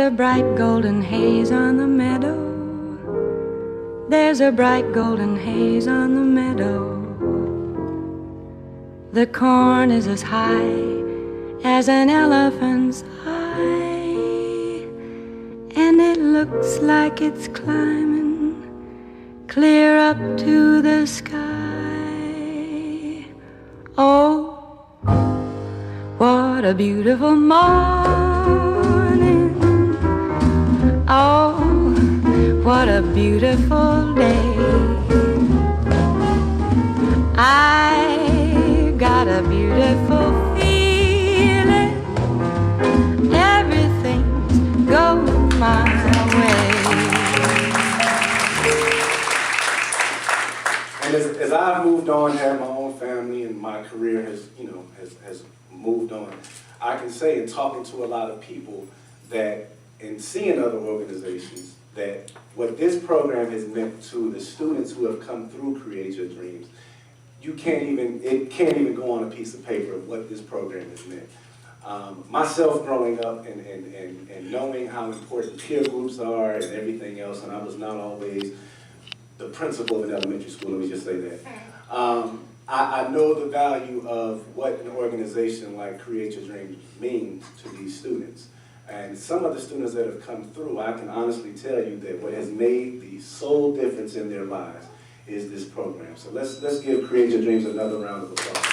a bright golden haze on the meadow. There's a bright golden haze on the meadow. The corn is as high as an elephant's eye, and it looks like it's climbing clear up to the sky. Oh, what a beautiful morning. Oh, what a beautiful day. I got a beautiful feeling. Everything's going my way. And as I've moved on, had my own family, and my career has moved on, I can say, in talking to a lot of people, that and seeing other organizations, that what this program has meant to the students who have come through Create Your Dreams, it can't even go on a piece of paper of what this program has meant. Myself growing up and knowing how important peer groups are and everything else, and I was not always the principal of an elementary school, let me just say that. I know the value of what an organization like Create Your Dreams means to these students. And some of the students that have come through, I can honestly tell you that what has made the sole difference in their lives is this program. So let's give Create Your Dreams another round of applause.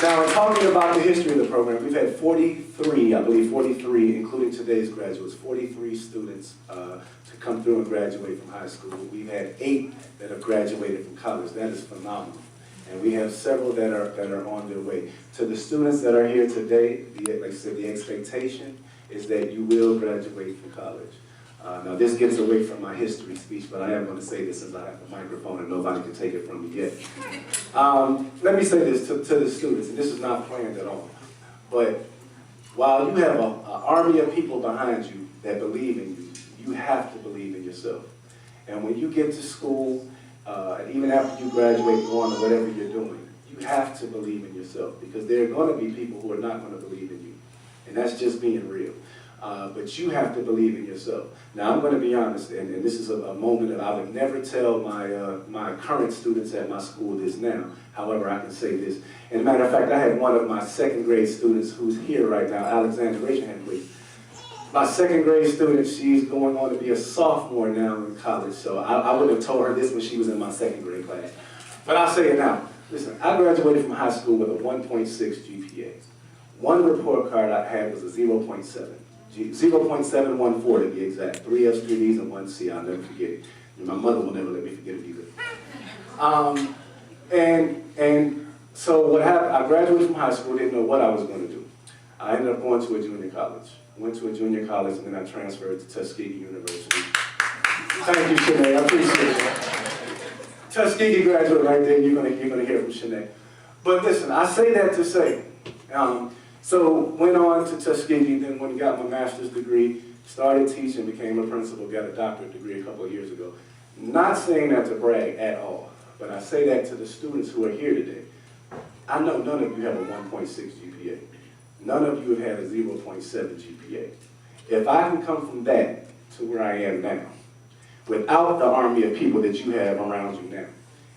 Now, in talking about the history of the program, we've had 43, I believe 43, including today's graduates, 43 students to come through and graduate from high school. We've had 8 that have graduated from college. That is phenomenal. And we have several that are on their way. To the students that are here today, like I said, the expectation is that you will graduate from college. Now this gets away from my history speech, but I am going to say this since I have the microphone and nobody can take it from me yet. Let me say this to the students, and this is not planned at all, but while you have an army of people behind you that believe in you, you have to believe in yourself. And when you get to school, and even after you graduate, go on to whatever you're doing, you have to believe in yourself, because there are going to be people who are not going to believe in you. And that's just being real. But you have to believe in yourself. Now, I'm going to be honest, and this is a moment that I would never tell my current students at my school this now. However, I can say this. And as a matter of fact, I had one of my 2nd grade students who's here right now, Alexander, raise your hand, please. My 2nd grade student, she's going on to be a sophomore now in college, so I wouldn't have told her this when she was in my 2nd grade class. But I'll say it now. Listen, I graduated from high school with a 1.6 GPA. One report card I had was a 0.7. 0.714 to be exact. 3 F's, 3 D's, and 1 C. I'll never forget it. And my mother will never let me forget it either. And so what happened, I graduated from high school, didn't know what I was going to do. I ended up going to a junior college. Went to a junior college, and then I transferred to Tuskegee University. Thank you, Shanae. I appreciate it. Tuskegee graduate right there. You're gonna hear from Shanae. But listen, I say that to say, so went on to Tuskegee, then when I got my master's degree, started teaching, became a principal, got a doctorate degree a couple of years ago. Not saying that to brag at all, but I say that to the students who are here today. I know none of you have a 1.6 GPA. None of you have had a 0.7 GPA. If I can come from that to where I am now, without the army of people that you have around you now,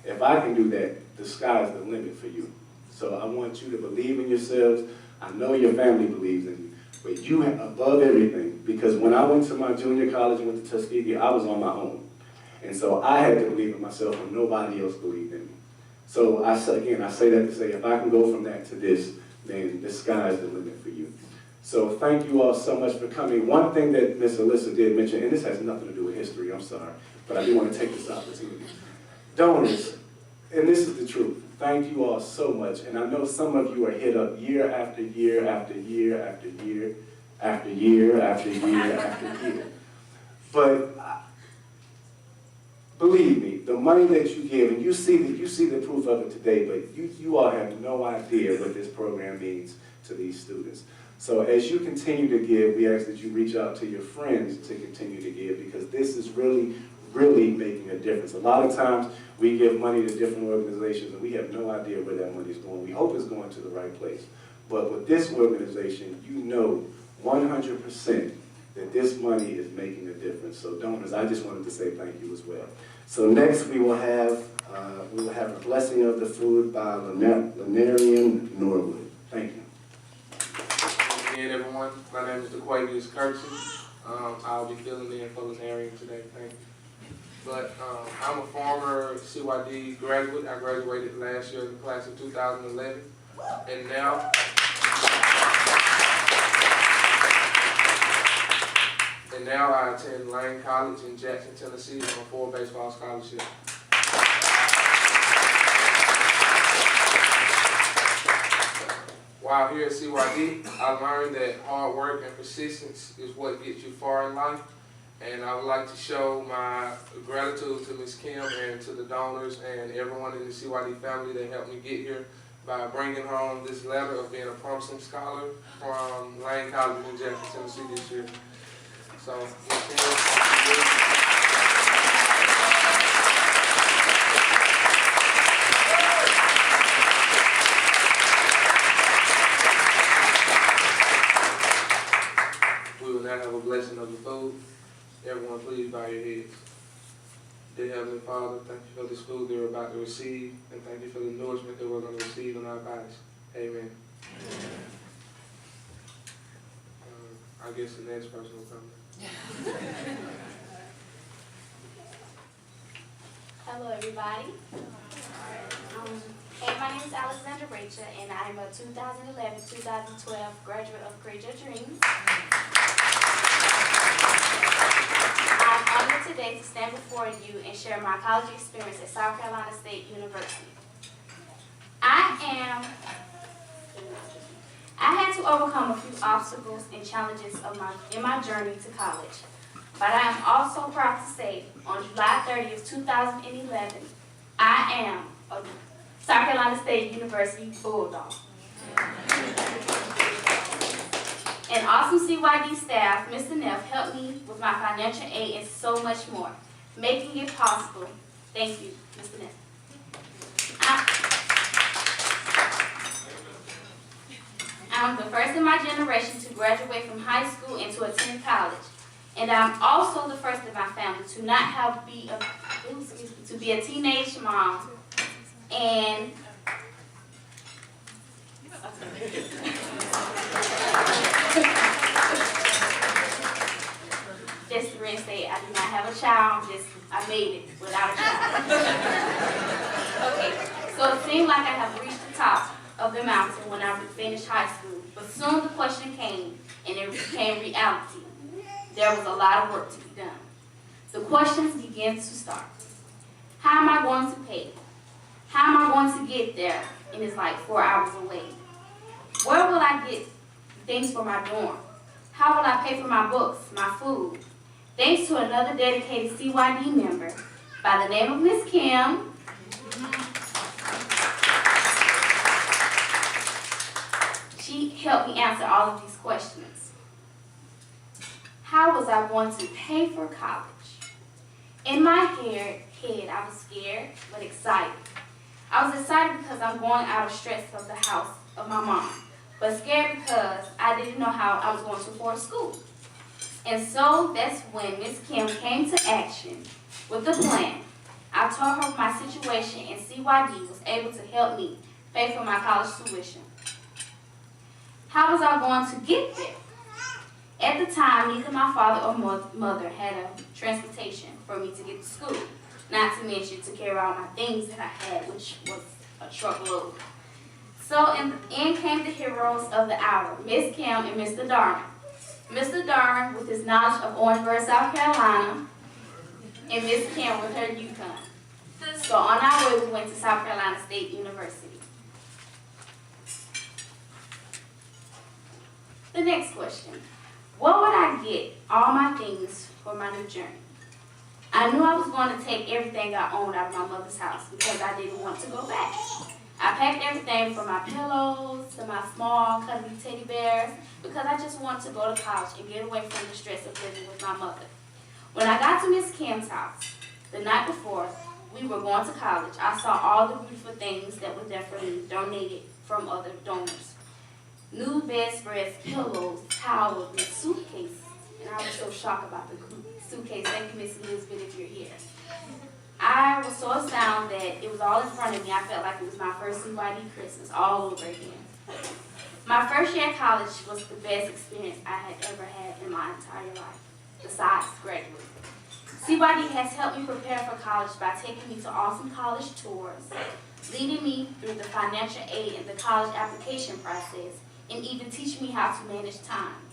if I can do that, the sky's the limit for you. So I want you to believe in yourselves. I know your family believes in you, but you have above everything, because when I went to my junior college and went to Tuskegee, I was on my own. And so I had to believe in myself when nobody else believed in me. So I say that to say, if I can go from that to this, then the sky is the limit for you. So thank you all so much for coming. One thing that Ms. Alyssa did mention, and this has nothing to do with history, I'm sorry, but I do want to take this opportunity. Donors, and this is the truth, thank you all so much. And I know some of you are hit up year after year after year after year after year after year after year. But believe me, the money that you give, and you see the proof of it today, but you all have no idea what this program means to these students. So as you continue to give, we ask that you reach out to your friends to continue to give, because this is really, really making a difference. A lot of times we give money to different organizations and we have no idea where that money is going. We hope it's going to the right place. But with this organization, you know 100% that this money is making a difference. So donors, I just wanted to say thank you as well. So next we will have a blessing of the food by Lanarian Norwood. Thank you. Again, everyone, my name is DeQuavius Kirksey. I'll be filling in for Lanarian today. Thank you. But I'm a former CYD graduate. I graduated last year in the class of 2011, and now I attend Lane College in Jackson, Tennessee on a 4 baseball scholarship. While here at CYD, I learned that hard work and persistence is what gets you far in life. And I would like to show my gratitude to Ms. Kim and to the donors and everyone in the CYD family that helped me get here by bringing home this letter of being a promising scholar from Lane College in Jackson, Tennessee this year. So, Ms. Kim, we will now have a blessing of the food. Everyone, please bow your heads. Dear Heavenly Father, thank you for this food they're about to receive, and thank you for the nourishment that we're going to receive in our bodies. Amen. I guess the next person will come. Hello, everybody. Hey, my name is Alexandra Rachel, and I am a 2011-2012 graduate of Create Your Dreams. I'm honored today to stand before you and share my college experience at South Carolina State University. I had to overcome a few obstacles and challenges in my journey to college. But I am also proud to say, on July 30th, 2011, I am a South Carolina State University Bulldog. And awesome CYD staff, Mr. Neff, helped me with my financial aid and so much more, making it possible. Thank you, Mr. Neff. I'm the first in my generation to graduate from high school and to attend college. And I'm also the first in my family to not to be a teenage mom. And just to reinstate, I do not have a child. I made it without a child. Okay, so it seemed like I have reached the top of the mountain when I finished high school. But soon the question came, and it became reality. There was a lot of work to be done. The questions began to start. How am I going to pay? How am I going to get there? And it's like 4 hours away. Where will I get things for my dorm? How will I pay for my books, my food? Thanks to another dedicated CYD member by the name of Miss Kim. She helped me answer all of these questions. How was I going to pay for college? In my head, I was scared but excited. I was excited because I'm going out of stress of the house of my mom, but scared because I didn't know how I was going to afford school. And so that's when Miss Kim came to action with the plan. I told her my situation, and CYD was able to help me pay for my college tuition. How was I going to get there? At the time, neither my father or mother had a transportation for me to get to school, not to mention to carry all my things that I had, which was a truckload. So in came the heroes of the hour, Miss Kim and Mr. Darn. Mr. Darn with his knowledge of Orangeburg, South Carolina, and Miss Kim with her Yukon. So on our way, we went to South Carolina State University. The next question. What would I get all my things for my new journey? I knew I was going to take everything I owned out of my mother's house because I didn't want to go back. I packed everything from my pillows to my small cuddly teddy bears because I just wanted to go to college and get away from the stress of living with my mother. When I got to Miss Kim's house, the night before we were going to college, I saw all the beautiful things that were there for me, donated from other donors. new bedspreads, pillows, towels, and suitcases. And I was so shocked about the suitcase. Thank you, Miss Elizabeth, if you're here. I was so astounded that it was all in front of me. I felt like it was my first CYD Christmas all over again. My first year at college was the best experience I had ever had in my entire life, besides graduating. CYD has helped me prepare for college by taking me to awesome college tours, leading me through the financial aid and the college application process, and even teaching me how to manage time.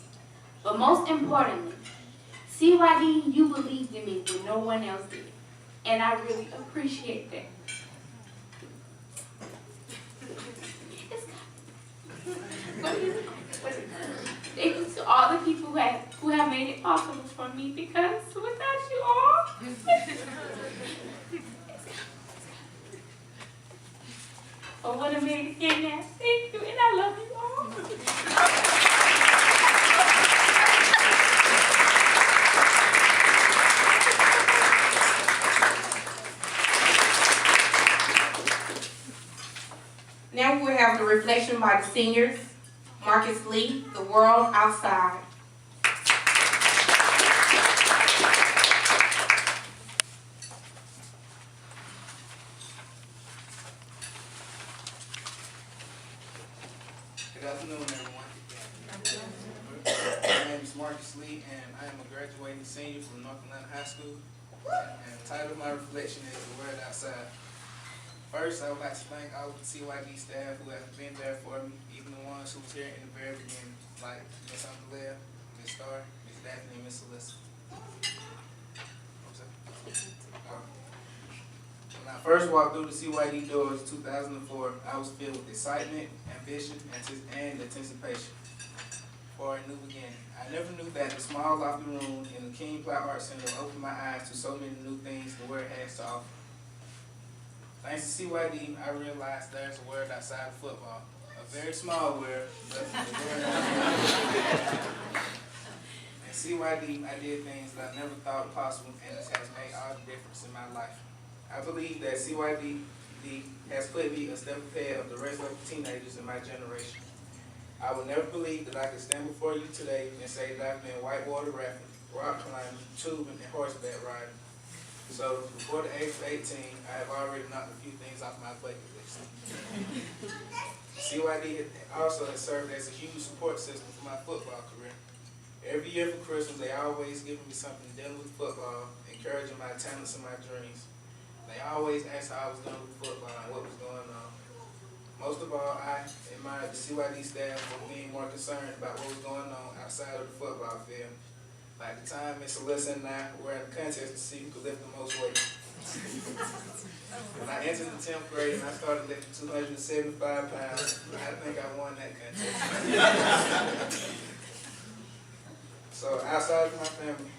But most importantly, CYD, you believed in me when no one else did. And I really appreciate that. Thank you to all the people who have made it possible for me, because without you all, I would have made it in there. Thank you, and I love you all. Now we will have the reflection by the seniors. Marcus Lee, The World Outside. Good afternoon, everyone. My name is Marcus Lee, and I am a graduating senior from North Atlanta High School. And the title of my reflection is The Word Outside. First, I would like to thank all of the CYD staff who have been there for me, even the ones who was here in the very beginning, like Miss Andrea, Miss Star, Miss Daphne, and Miss Alyssa. When I first walked through the CYD doors in 2004, I was filled with excitement, ambition, and anticipation for a new beginning. I never knew that the small lofty room in the King Plow Art Center opened my eyes to so many new things the world has to offer. Thanks to CYD, I realized there's a world outside of football. A very small world, but a world outside. In CYD, I did things that I never thought possible, and this has made all the difference in my life. I believe that CYD has put me a step ahead of the rest of the teenagers in my generation. I would never believe that I could stand before you today and say that I've been whitewater rafting, rock climbing, tubing, and horseback riding. So before the age of 18, I have already knocked a few things off my bucket list. CYD also has served as a huge support system for my football career. Every year for Christmas, they always giving me something dealing with football, encouraging my talents and my dreams. They always asked how I was doing with football and what was going on. Most of all, I admired the CYD staff for being more concerned about what was going on outside of the football field. Like the time Miss Alyssa and I were in a contest to see who could lift the most weight. When I entered the 10th grade and I started lifting 275 pounds, I think I won that contest. So outside of my family,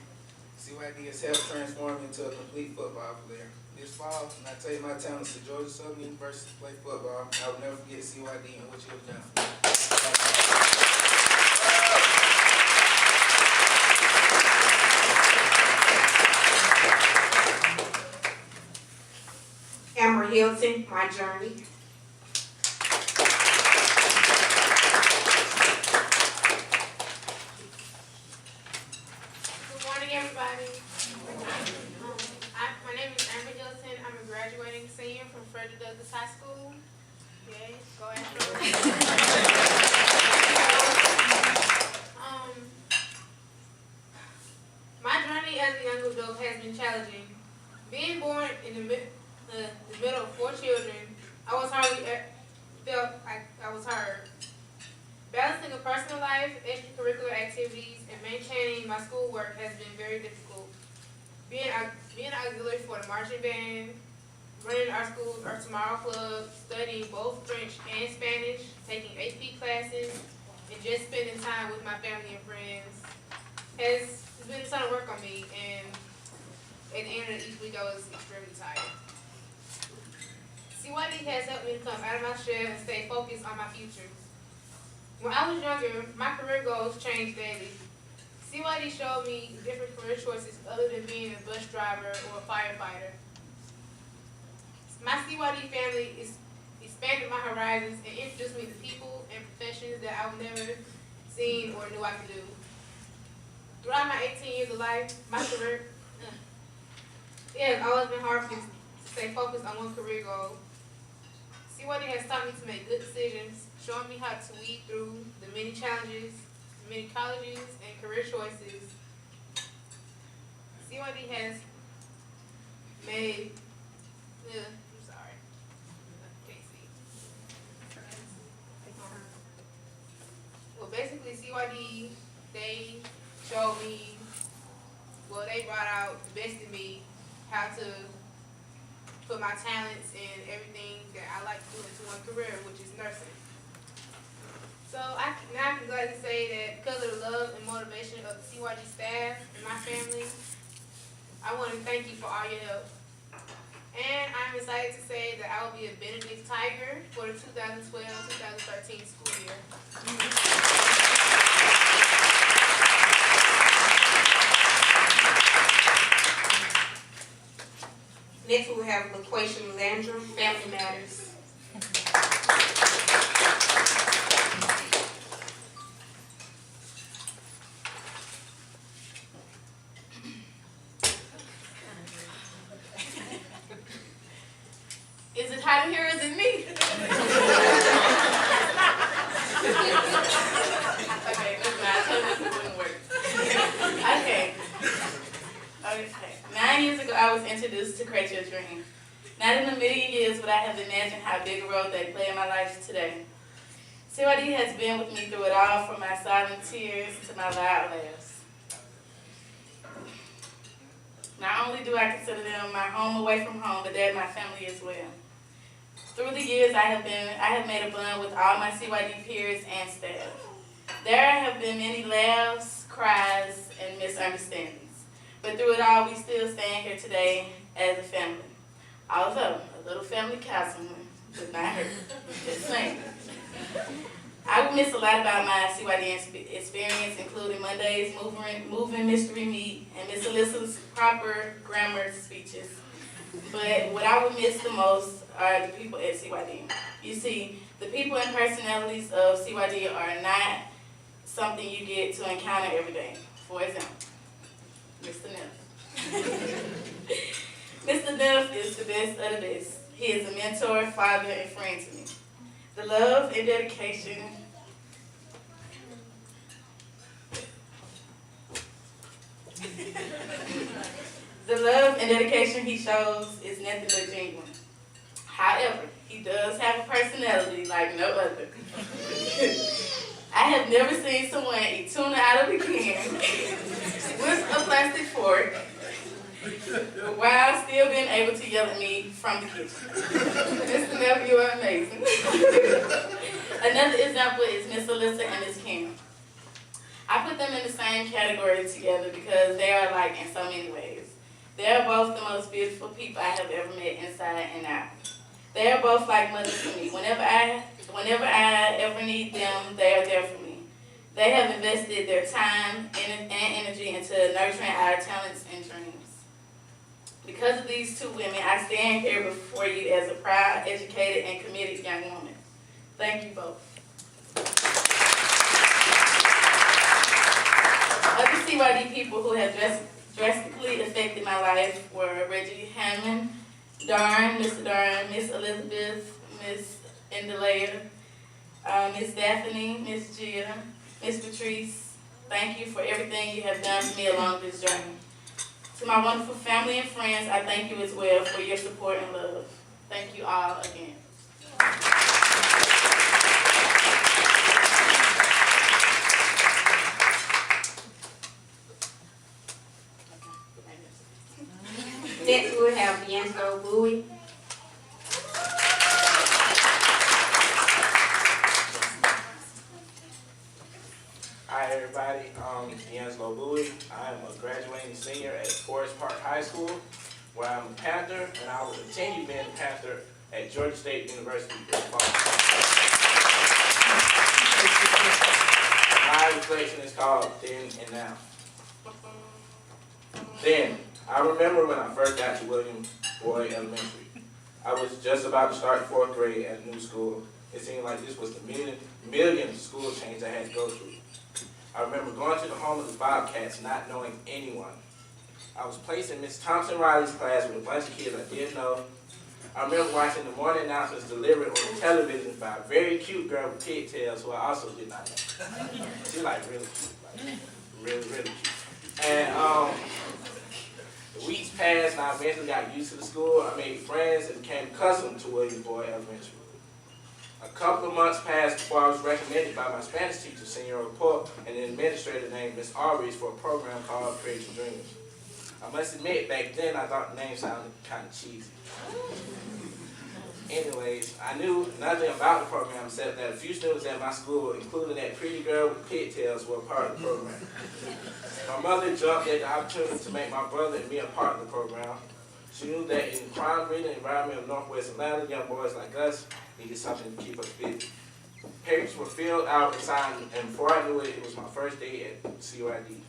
CYD has helped transform me into a complete football player. This fall, when I take my talents to Georgia Southern University to play football, I will never forget CYD and what you have done for me. Amber Hilton, My Journey. Good morning, everybody. My name is Amber Hilton. I'm a graduating senior from Frederick Douglass High School. Yay, go ahead. My journey as a young adult has been challenging. Being born in the middle of 4 children, I was hardly felt like I was heard. Balancing a personal life, extracurricular activities, and maintaining my schoolwork has been very difficult. Being auxiliary for the marching band, running our school's Earth Tomorrow Club, studying both French and Spanish, taking AP classes, and just spending time with my family and friends has been a ton of work on me, and at the end of each week I was extremely tired. CYD has helped me to come out of my shell and stay focused on my future. When I was younger, my career goals changed daily. CYD showed me different career choices other than being a bus driver or a firefighter. My CYD family is expanded my horizons and introduced me to people and professions that I would never seen or knew I could do. Throughout my 18 years of life, my career, it has always been hard for me to stay focused on one career goal. CYD has taught me to make good decisions, showing me how to weed through the many challenges, many colleges, and career choices. CYD has made, I'm sorry, can't see. Well, basically, CYD, they showed me, well, they brought out the best in me, how to put my talents and everything that I like to do into one career, which is nursing. So now I can gladly say that because of the love and motivation of the CYD staff and my family, I want to thank you for all your help. And I'm excited to say that I will be a Benedict Tiger for the 2012-2013 school year. Next, we will have LaQuasia Landrum, Family Matters. Is it hot in here or is it me? Okay, listen, I told you this wouldn't work. Okay. 9 years ago, I was introduced to Create Your Dream. Not in a million years would I have imagined how big a role they play in my life today. CYD has been with me through it all, from my silent tears to my loud laughs. Not only do I consider them my home away from home, but they're my family as well. Through the years, I have made a bond with all my CYD peers and staff. There have been many laughs, cries, and misunderstandings. But through it all, we still stand here today as a family. Although a little family councilman does not hurt. Just saying. I will miss a lot about my CYD experience, including Monday's moving mystery meet and Miss Alyssa's proper grammar speeches. But what I would miss the most are the people at CYD. You see, the people and personalities of CYD are not something you get to encounter every day. For example, Mr. Neff. Mr. Neff is the best of the best. He is a mentor, father, and friend to me. The love and dedication he shows is nothing but genuine. However, he does have a personality like no other. I have never seen someone eat tuna out of a can with a plastic fork while still being able to yell at me from the kitchen. Mr. Neff, you are amazing. Another example is Miss Alyssa and Miss Kim. I put them in the same category together because they are alike in so many ways. They are both the most beautiful people I have ever met inside and out. They are both like mothers to me. Whenever I ever need them, they are there for me. They have invested their time and energy into nurturing our talents and dreams. Because of these two women, I stand here before you as a proud, educated, and committed young woman. Thank you both. Other CYD people who have drastically affected my life were Reggie Hammond, Darn, Mr. Darn, Miss Elizabeth, Miss Indelea, Miss Daphne, Miss Gia, Miss Patrice. Thank you for everything you have done for me along this journey. To my wonderful family and friends, I thank you as well for your support and love. Thank you all again. Next, we will have D'Angelo Bowie. Hi everybody, I'm D'Angelo Bowie. I'm a graduating senior at Forest Park High School, where I'm a Panther, and I will continue being a Panther at Georgia State University this fall. My reflection is called Then and Now. Then, I remember when I first got to William Boyd Elementary. I was just about to start 4th grade at a new school. It seemed like this was the millionth school change I had to go through. I remember going to the home of the Bobcats not knowing anyone. I was placed in Miss Thompson Riley's class with a bunch of kids I didn't know. I remember watching the morning announcements delivered on the television by a very cute girl with pigtails who I also did not know. She like really cute, like really, really cute. And the weeks passed and I eventually got used to the school. I made friends and became accustomed to William Boyd Elementary. A couple of months passed before I was recommended by my Spanish teacher, Senora Pope, and an administrator named Miss Aubrey's for a program called Create Your Dreams. I must admit, back then I thought the name sounded kind of cheesy. Anyways, I knew nothing about the program except that a few students at my school, including that pretty girl with pigtails, were a part of the program. My mother jumped at the opportunity to make my brother and me a part of the program. She knew that in the crime-ridden environment of Northwest Atlanta, young boys like us needed something to keep us busy. Papers were filled out and signed, and before I knew it, it was my first day at CYD.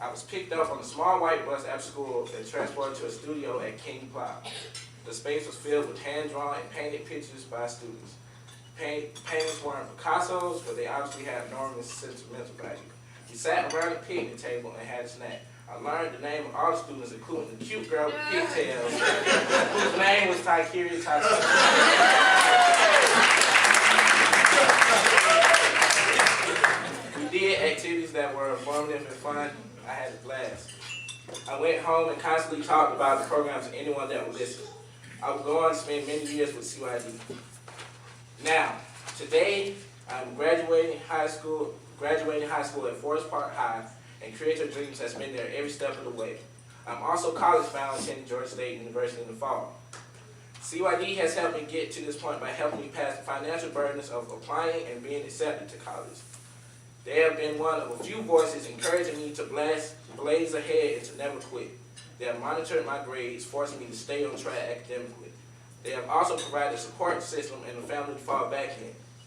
I was picked up on a small white bus after school and transported to a studio at King Plow. The space was filled with hand-drawn and painted pictures by students. Paintings weren't Picasso's, but they obviously had enormous sentimental value. We sat around the picnic table and had a snack. I learned the name of all the students, including the cute girl with pigtails, whose name was Tykeria Tyson. We did activities that were informative and fun. I had a blast. I went home and constantly talked about the program to anyone that would listen. I would go on to spend many years with CYD. Now, today, I'm graduating high school at Forest Park High, and Create Your Dreams has been there every step of the way. I'm also college bound, attending Georgia State University in the fall. CYD has helped me get to this point by helping me pass the financial burdens of applying and being accepted to college. They have been one of a few voices encouraging me to blaze ahead and to never quit. They have monitored my grades, forcing me to stay on track academically. They have also provided a support system and a family to fall back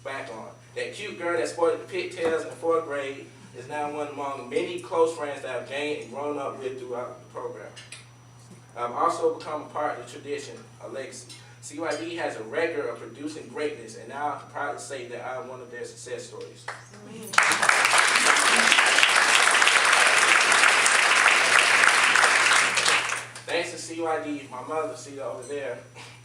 on. That cute girl that sported the pigtails in the 4th grade is now one among many close friends that I've gained and grown up with throughout the program. I've also become a part of the tradition, a legacy. CYD has a record of producing greatness, and now I can proudly say that I am one of their success stories. Thanks to CYD, my mother, see over there,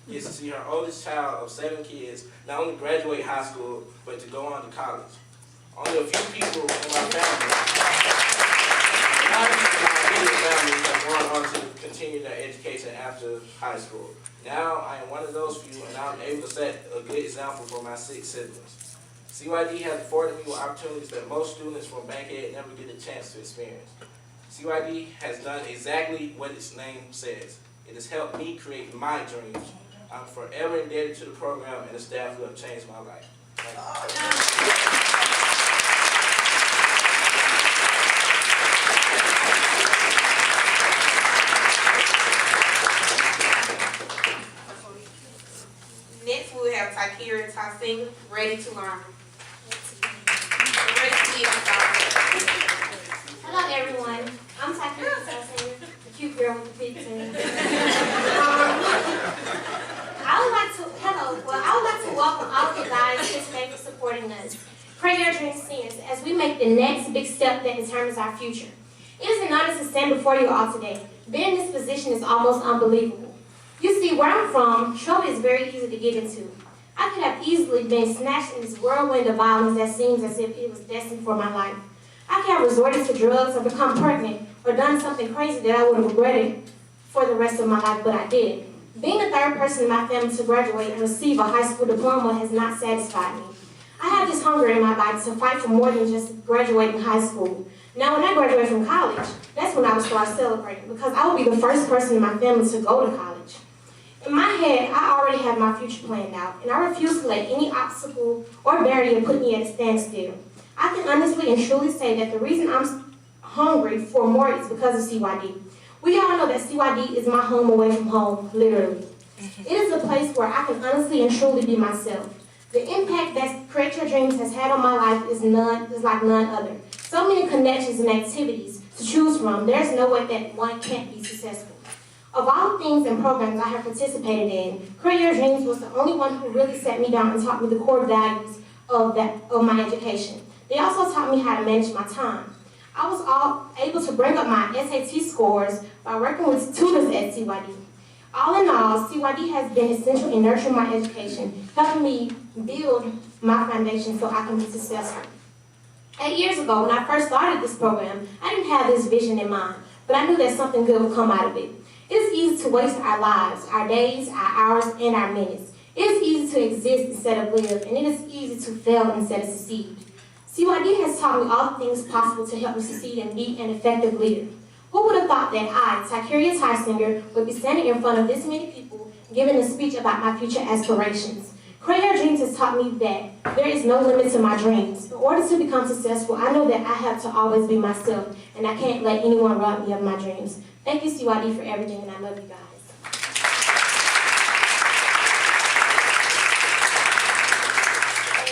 gets to see her oldest child of 7 kids not only graduate high school, but to go on to college. Only a few people in my family have gone on to continue their education after high school. Now I am one of those few, and I'm able to set a good example for my 6 siblings. CYD has afforded me with opportunities that most students from Bankhead never get a chance to experience. CYD has done exactly what its name says. It has helped me create my dreams. I'm forever indebted to the program and the staff who have changed my life. Thank you. Next, we will have Tykeria Tyson, ready to learn. Ready to lead us all. Hello, everyone. I'm Tykeria Tyson, the cute girl with the pigtails. I would like to welcome all of the guys here today for supporting us. Create Your Dreams seniors as we make the next big step that determines our future. It is an honor to stand before you all today. Being in this position is almost unbelievable. You see, where I'm from, trouble is very easy to get into. I could have easily been snatched in this whirlwind of violence that seems as if it was destined for my life. I could have resorted to drugs or become pregnant or done something crazy that I would have regretted for the rest of my life, but I didn't. Being the 3rd person in my family to graduate and receive a high school diploma has not satisfied me. I have this hunger in my body to fight for more than just graduating high school. Now, when I graduate from college, that's when I will start celebrating, because I will be the first person in my family to go to college. In my head, I already have my future planned out, and I refuse to let any obstacle or barrier put me at a standstill. I can honestly and truly say that the reason I'm hungry for more is because of CYD. We all know that CYD is my home away from home, literally. It is a place where I can honestly and truly be myself. The impact that Create Your Dreams has had on my life is like none other. So many connections and activities to choose from, there's no way that one can't be successful. Of all the things and programs I have participated in, Career Dreams was the only one who really sat me down and taught me the core values of my education. They also taught me how to manage my time. I was able to bring up my SAT scores by working with tutors at CYD. All in all, CYD has been essential in nurturing my education, helping me build my foundation so I can be successful. 8 years ago, when I first started this program, I didn't have this vision in mind, but I knew that something good would come out of it. It is easy to waste our lives, our days, our hours, and our minutes. It is easy to exist instead of live, and it is easy to fail instead of succeed. CYD has taught me all the things possible to help me succeed and be an effective leader. Who would have thought that I, Tykeria Tysinger, would be standing in front of this many people giving a speech about my future aspirations? Career Dreams has taught me that there is no limit to my dreams. In order to become successful, I know that I have to always be myself, and I can't let anyone rob me of my dreams. Thank you, CYD, for everything, and I love you guys.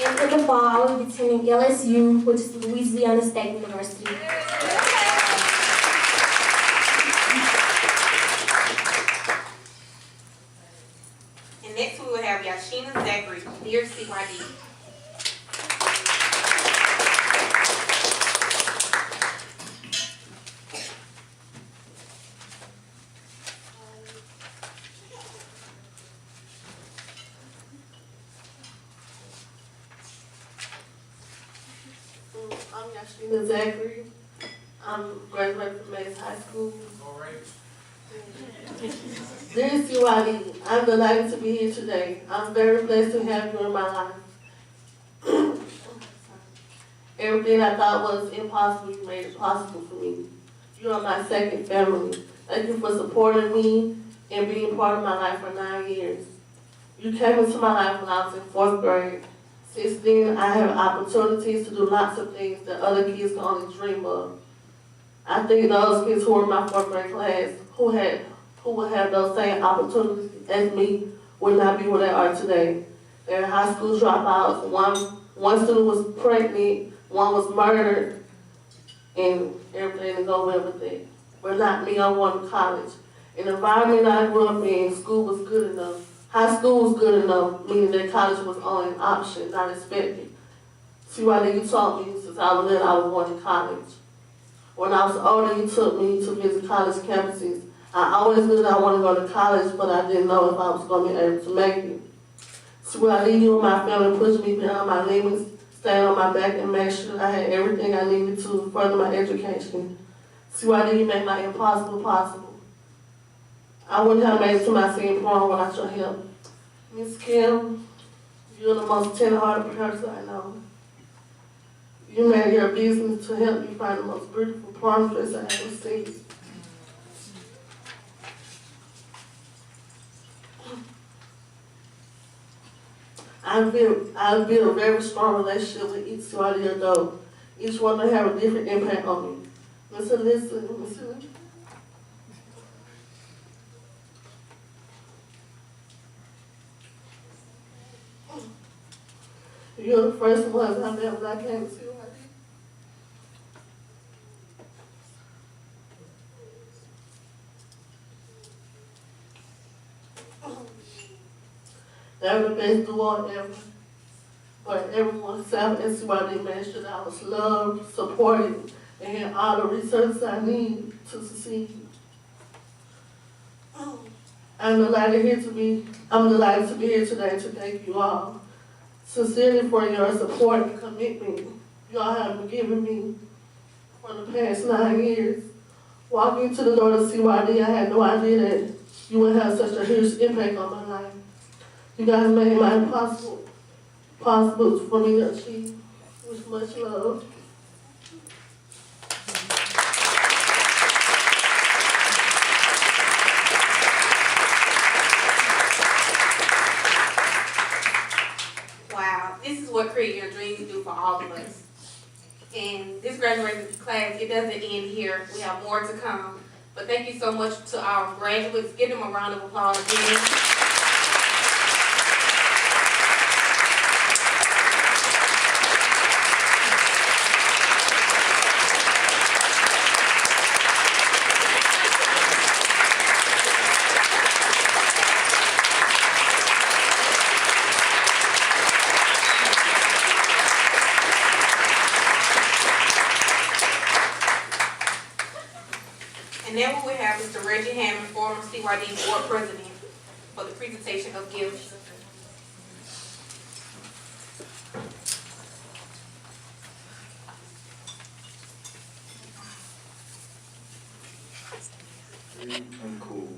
And in the fall, I will be attending LSU, which is Louisiana State University. And next we will have Yashina Zachary, Dear CYD. I'm Yashina Zachary. I'm graduated from Mays High School. All right. Dear CYD, I'm delighted to be here today. I'm very blessed to have you in my life. Everything I thought was impossible, you made it possible for me. You are my second family. Thank you for supporting me and being part of my life for 9 years. You came into my life when I was in 4th grade. Since then, I have opportunities to do lots of things that other kids can only dream of. I think those kids who were in my 4th grade class, who would have those same opportunities as me, would not be where they are today. They're high school dropouts. One student was pregnant, one was murdered, and everything to go with it. But not me, I'm going to college. In the environment I grew up in, school was good enough. High school was good enough, meaning that college was only an option, not expected. CYD, you taught me since I was little I was going to college. When I was older, you took me to visit college campuses. I always knew that I wanted to go to college, but I didn't know if I was going to be able to make it. CYD, you and my family pushed me beyond my limits, staying on my back and make sure I had everything I needed to further my education. CYD, you made my impossible possible. I wouldn't have made it to my senior prom without your help. Miss Kim, you're the most tender-hearted person I know. You made your business to help me find the most beautiful prom dress I ever seen. I've built a very strong relationship with each CYD adult. Each one will have a different impact on me. Mr. Listen. You're the first ones I met when I came to CYD. They're the best duo ever. But everyone South and CYD made sure that I was loved, supported, and had all the resources I need to succeed. I'm delighted to be here today to thank you all sincerely for your support and commitment you all have given me for the past 9 years. Walking into the door to CYD, I had no idea that you would have such a huge impact on my life. You guys made my impossible possible for me to achieve. With much love. Wow, this is what Create Your Dreams do for all of us. And this graduating class, it doesn't end here. We have more to come. But thank you so much to our graduates. Give them a round of applause again. Reggie Hammond, former CYD board president, for the presentation of gifts. Very uncool,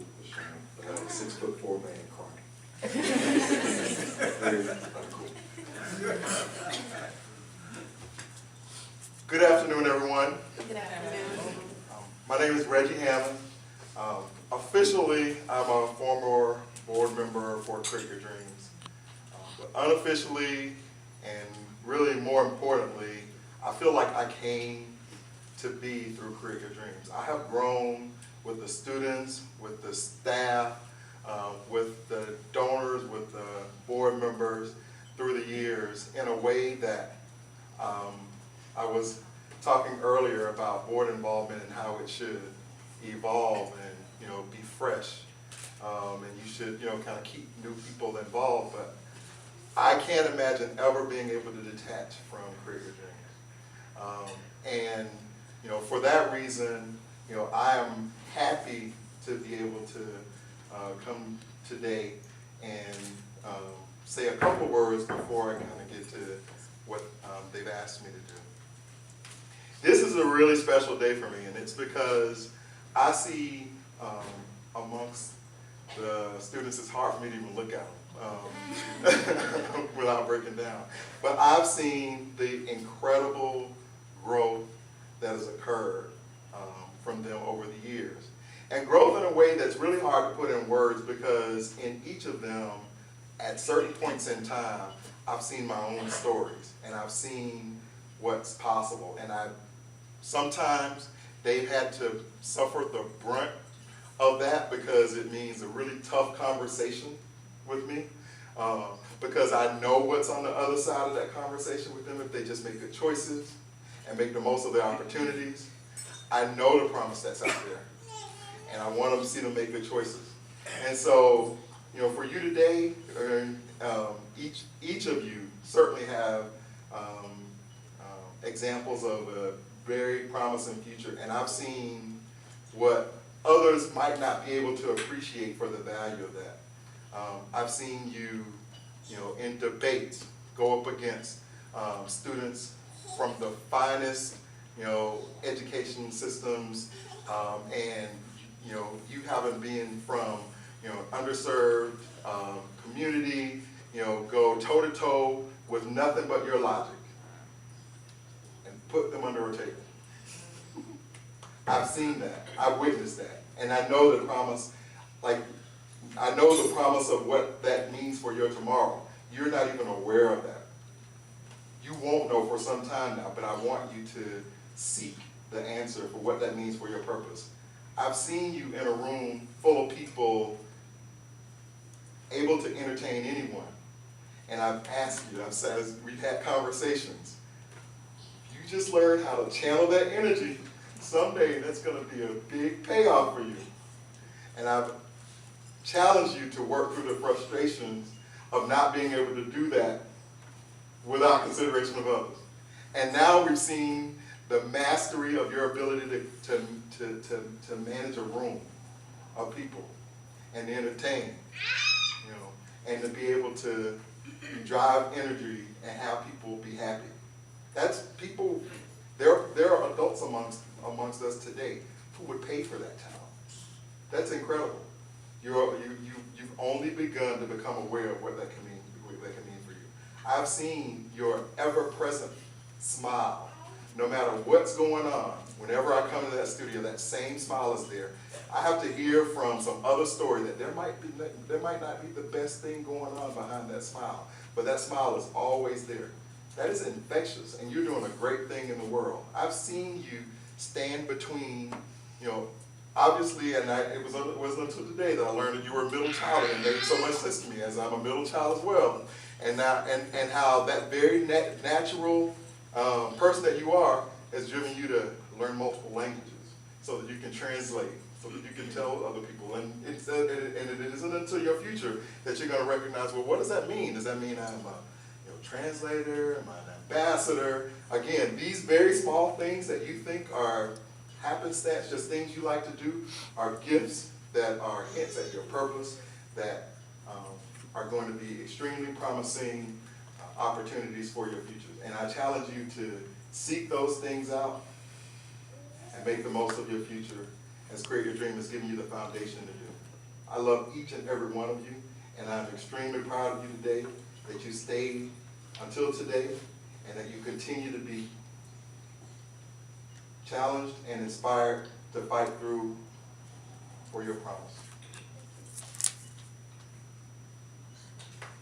but I have a 6'4" man crying. Very uncool. Good afternoon, everyone. Good afternoon. My name is Reggie Hammond. Officially, I'm a former board member for Cricket Dreams. But unofficially, and really more importantly, I feel like I came to be through Cricket Dreams. I have grown with the students, with the staff, with the donors, with the board members through the years in a way that I was talking earlier about board involvement and how it should evolve and be fresh, and you should kind of keep new people involved. But I can't imagine ever being able to detach from Cricket Dreams, and for that reason, I am happy to be able to come today and say a couple words before I kind of get to what they've asked me to do. This is a really special day for me, and it's because I see amongst the students, it's hard for me to even look at them without breaking down. But I've seen the incredible growth that has occurred from them over the years. And growth in a way that's really hard to put in words, because in each of them, at certain points in time, I've seen my own stories, and I've seen what's possible. And sometimes they've had to suffer the brunt of that, because it means a really tough conversation with me, because I know what's on the other side of that conversation with them if they just make good choices and make the most of their opportunities. I know the promise that's out there, and I want them to see them make good choices. And so, for you today, each of you certainly have examples of a very promising future, and I've seen what others might not be able to appreciate for the value of that. I've seen you, in debates, go up against students from the finest, education systems, and you haven't been from, underserved community, go toe-to-toe with nothing but your logic and put them under a table. I've seen that, I've witnessed that, and I know the promise, I know the promise of what that means for your tomorrow. You're not even aware of that. You won't know for some time now, but I want you to seek the answer for what that means for your purpose. I've seen you in a room full of people able to entertain anyone, and I've asked you, I've said, we've had conversations. You just learn how to channel that energy. Someday that's going to be a big payoff for you. And I've challenged you to work through the frustrations of not being able to do that without consideration of others. And now we've seen the mastery of your ability to manage a room of people and to entertain, and to be able to drive energy and have people be happy. That's people, there are adults amongst us today who would pay for that talent. That's incredible. You've only begun to become aware of what that can mean for you. I've seen your ever-present smile. No matter what's going on, whenever I come to that studio, that same smile is there. I have to hear from some other story that there might not be the best thing going on behind that smile, but that smile is always there. That is infectious, and you're doing a great thing in the world. I've seen you stand between, obviously, and it wasn't until today that I learned that you were a middle child, and it made so much sense to me, as I'm a middle child as well. And now, and how that very natural person that you are has driven you to learn multiple languages so that you can translate, so that you can tell other people. And it isn't until your future that you're going to recognize, well, what does that mean? Does that mean I'm a translator? Am I an ambassador? Again, these very small things that you think are happenstance, just things you like to do, are gifts that are hints at your purpose, that are going to be extremely promising opportunities for your future. And I challenge you to seek those things out and make the most of your future, as Create Your Dream has given you the foundation to do. I love each and every one of you, and I'm extremely proud of you today, that you stayed until today, and that you continue to be challenged and inspired to fight through for your promise.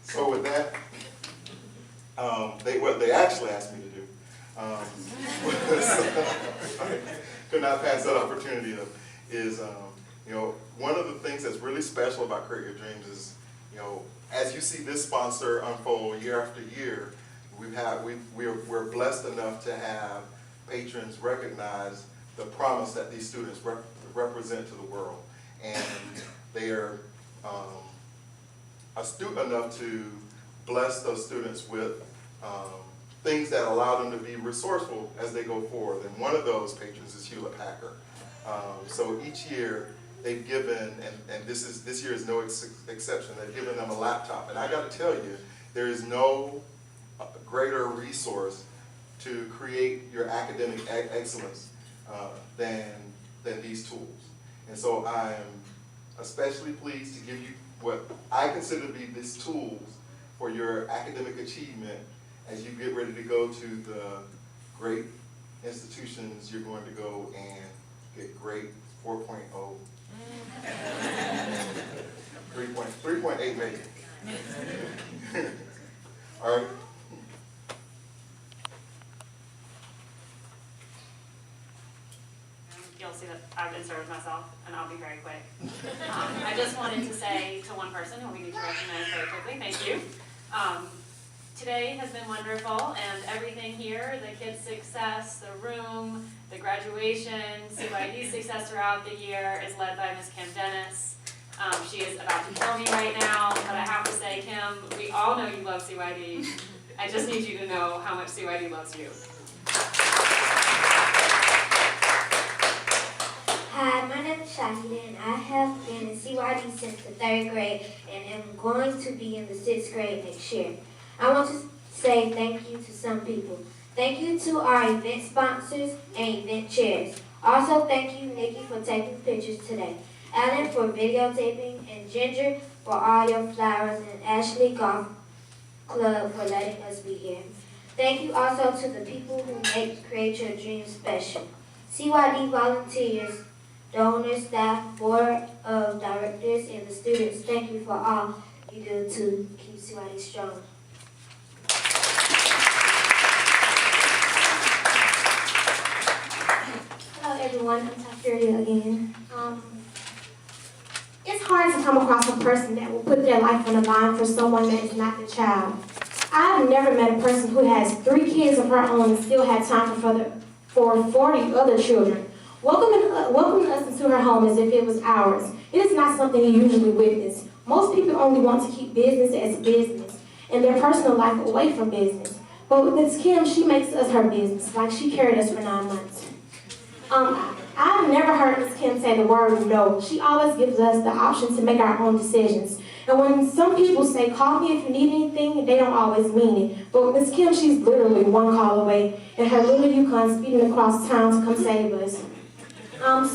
So with that, what they actually asked me to do, could not pass that opportunity up, is, you know, one of the things that's really special about Create Your Dreams is, you know, as you see this sponsor unfold year after year, we're blessed enough to have patrons recognize the promise that these students represent to the world. And they are astute enough to bless those students with things that allow them to be resourceful as they go forward. And one of those patrons is Hewlett Packard. So each year they've given, and this year is no exception, they've given them a laptop. And I got to tell you, there is no greater resource to create your academic excellence than these tools. And so I am especially pleased to give you what I consider to be these tools for your academic achievement as you get ready to go to the great institutions you're going to go and get great 4.0, 3.8 maybe. All right. You'll see that I've inserted myself, and I'll be very quick. I just wanted to say to one person who we need to recognize very quickly, thank you. Today has been wonderful, and everything here, the kids' success, the room, the graduation, CYD success throughout the year is led by Ms. Kim Dennis. She is about to kill me right now, but I have to say, Kim, we all know you love CYD. I just need you to know how much CYD loves you. Hi, my name is Shahida, and I have been in CYD since the 3rd grade and am going to be in the 6th grade next year. I want to say thank you to some people. Thank you to our event sponsors and event chairs. Also, thank you, Nikki, for taking pictures today, Alan for videotaping, and Ginger for all your flowers, and Ansley Golf Club for letting us be here. Thank you also to the people who make Create Your Dreams special. CYD volunteers, donors, staff, board of directors, and the students, thank you for all you do to keep CYD strong. Hello everyone, I'm Tafiria again. It's hard to come across a person that will put their life on the line for someone that is not their child. I've never met a person who has 3 kids of her own and still had time for 40 other children. Welcoming us into her home as if it was ours. It is not something you usually witness. Most people only want to keep business as business and their personal life away from business. But with Ms. Kim, she makes us her business, like she carried us for 9 months. I've never heard Ms. Kim say the word no. She always gives us the option to make our own decisions. And when some people say, call me if you need anything, they don't always mean it. But with Ms. Kim, she's literally 1 call away, and her little Yukon speeding across town to come save us.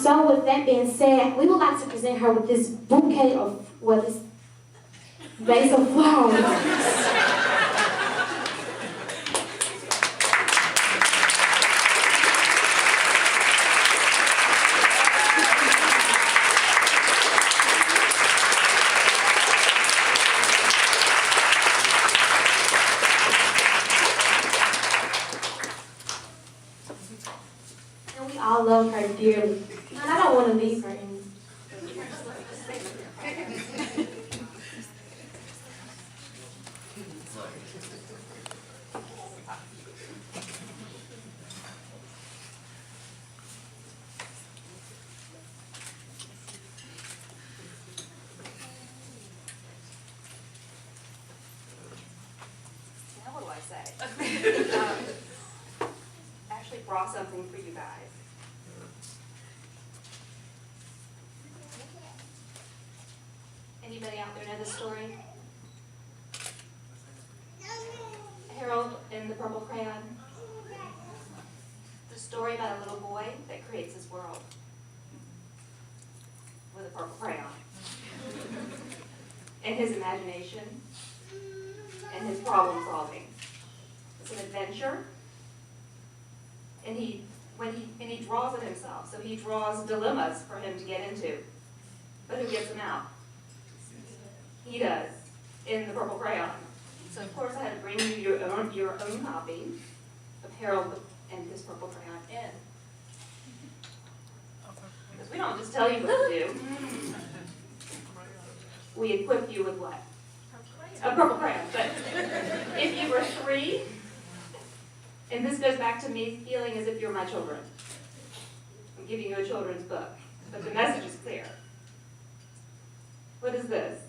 So with that being said, we would like to present her with this bouquet of, this vase of flowers. I love her dearly, and I don't want to leave her in. Now what do I say? Actually brought something for you guys. anybody out there know this story? Harold and the Purple Crayon. The story about a little boy that creates his world with a purple crayon. And his imagination and his problem solving. It's an adventure. And he draws it himself. So he draws dilemmas for him to get into. But who gets them out? He does, in the Purple Crayon. So of course I had to bring you your own copy of Harold and his Purple Crayon in. Because we don't just tell you what to do. We equip you with what? A purple crayon. But if you were 3, and this goes back to me feeling as if you're my children. I'm giving you a children's book, but the message is clear. What is this?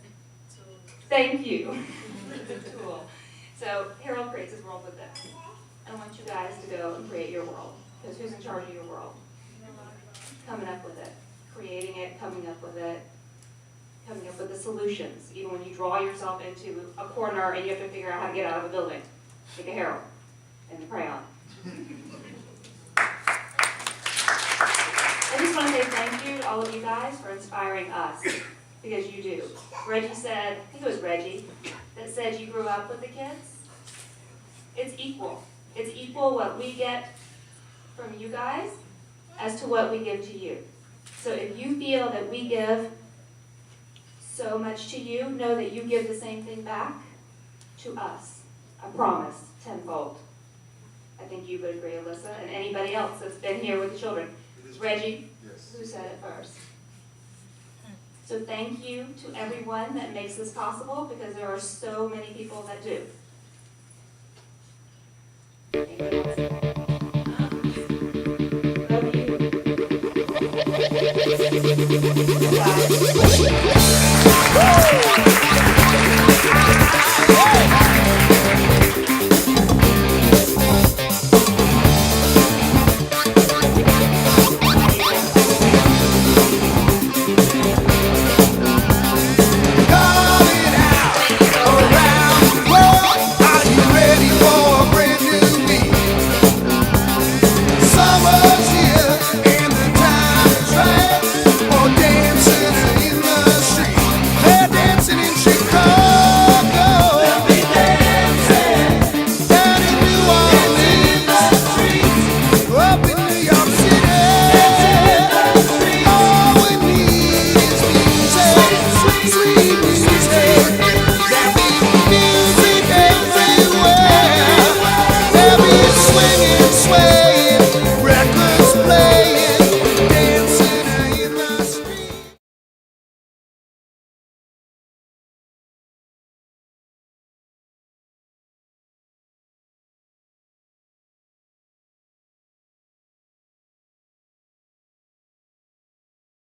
Thank you. It's a tool. So Harold creates his world with this. I want you guys to go and create your world. Because who's in charge of your world? Coming up with it. Creating it, coming up with it. Coming up with the solutions. Even when you draw yourself into a corner and you have to figure out how to get out of a building. Take a Harold and the crayon. I just want to say thank you to all of you guys for inspiring us. Because you do. Reggie said, I think it was Reggie, that said you grew up with the kids. It's equal. It's equal what we get from you guys as to what we give to you. So if you feel that we give so much to you, know that you give the same thing back to us. I promise, tenfold. I think you would agree, Alyssa, and anybody else that's been here with the children. Reggie, yes. Who said it first? So thank you to everyone that makes this possible, because there are so many people that do. Swinging